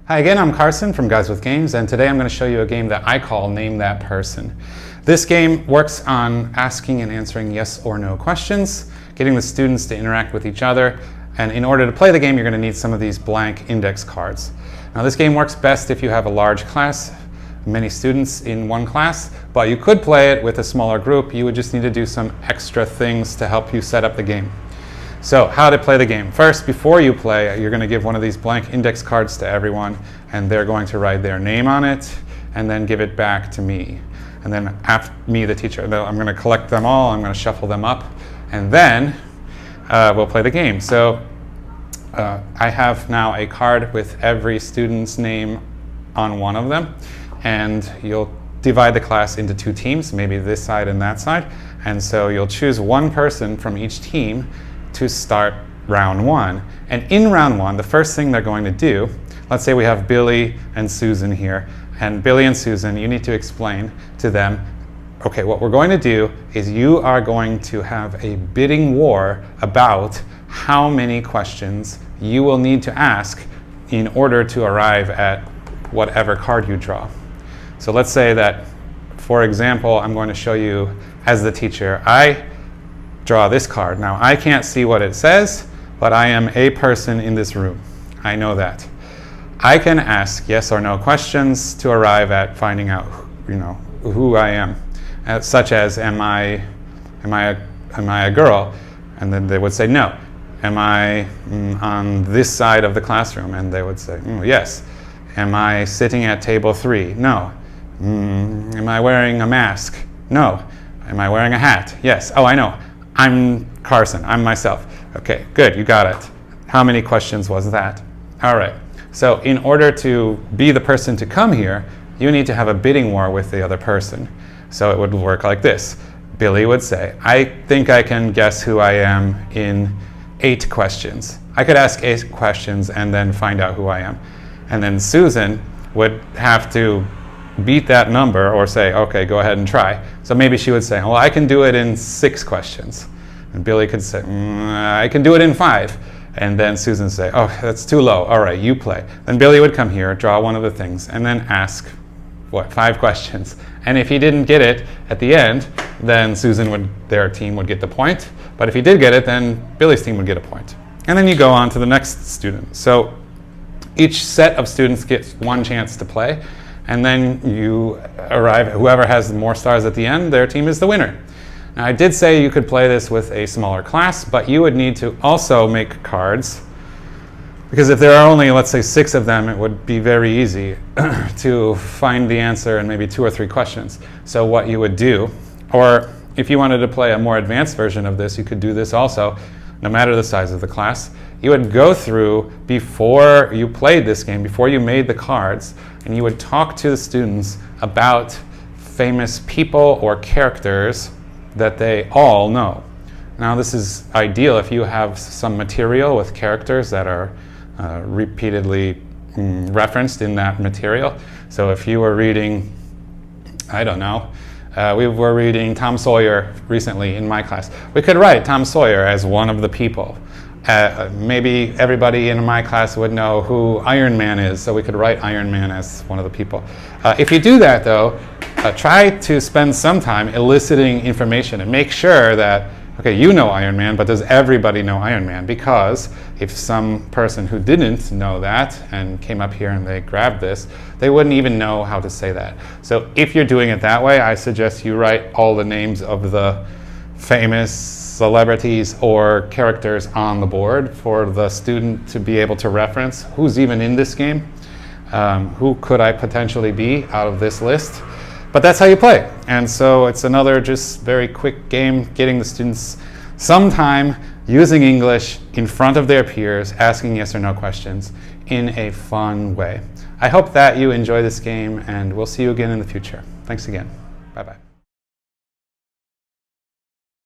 Hi again, I'm Carson from Guys with Games, and today I'm going to show you a game that I call Name That Person. This game works on asking and answering yes or no questions, getting the students to interact with each other, and in order to play the game you're going to need some of these blank index cards. Now this game works best if you have a large class, many students in one class, but you could play it with a smaller group. You would just need to do some extra things to help you set up the game. So how to play the game. First, before you play, you're going to give one of these blank index cards to everyone, and they're going to write their name on it and then give it back to me. And then after me, the teacher, I'm going to collect them all, I'm going to shuffle them up, and then we'll play the game. So I have now a card with every student's name on one of them, and you'll divide the class into two teams, maybe this side and that side, and so you'll choose one person from each team to start round one. And in round one, the first thing they're going to do, let's say we have Billy and Susan here, and Billy and Susan, you need to explain to them, okay, what we're going to do is you are going to have a bidding war about how many questions you will need to ask in order to arrive at whatever card you draw. So let's say that, for example, I'm going to show you as the teacher, I draw this card. Now I can't see what it says, but I am a person in this room. I know that. I can ask yes or no questions to arrive at finding out, who I am, such as am I a girl? And then they would say no. Am I on this side of the classroom? And they would say yes. Am I sitting at table 3? No. Am I wearing a mask? No. Am I wearing a hat? Yes. Oh, I know. I'm Carson. I'm myself. Okay, good. You got it. How many questions was that? All right. So in order to be the person to come here, you need to have a bidding war with the other person. So it would work like this. Billy would say, I think I can guess who I am in 8 questions. I could ask 8 questions and then find out who I am. And then Susan would have to beat that number or say, okay, go ahead and try. So maybe she would say, well, I can do it in 6 questions. And Billy could say, I can do it in 5. And then Susan would say, oh, that's too low. All right, you play. Then Billy would come here, draw one of the things, and then ask, 5 questions. And if he didn't get it at the end, then their team would get the point. But if he did get it, then Billy's team would get a point. And then you go on to the next student. So each set of students gets one chance to play. And then you arrive, whoever has more stars at the end, their team is the winner. Now I did say you could play this with a smaller class, but you would need to also make cards, because if there are only, let's say, 6 of them, it would be very easy to find the answer in maybe 2 or 3 questions. So what you would do, or if you wanted to play a more advanced version of this, you could do this also, no matter the size of the class. You would go through, before you played this game, before you made the cards, and you would talk to the students about famous people or characters that they all know. Now this is ideal if you have some material with characters that are repeatedly referenced in that material. So if you were reading, I don't know, we were reading Tom Sawyer recently in my class. We could write Tom Sawyer as one of the people. Maybe everybody in my class would know who Iron Man is, so we could write Iron Man as one of the people. If you do that though, try to spend some time eliciting information and make sure that, okay, you know Iron Man, but does everybody know Iron Man? Because if some person who didn't know that and came up here and they grabbed this, they wouldn't even know how to say that. So if you're doing it that way, I suggest you write all the names of the famous celebrities or characters on the board for the student to be able to reference who's even in this game, who could I potentially be out of this list. But that's how you play. And so it's another just very quick game, getting the students some time using English in front of their peers, asking yes or no questions in a fun way. I hope that you enjoy this game, and we'll see you again in the future. Thanks again. Bye-bye.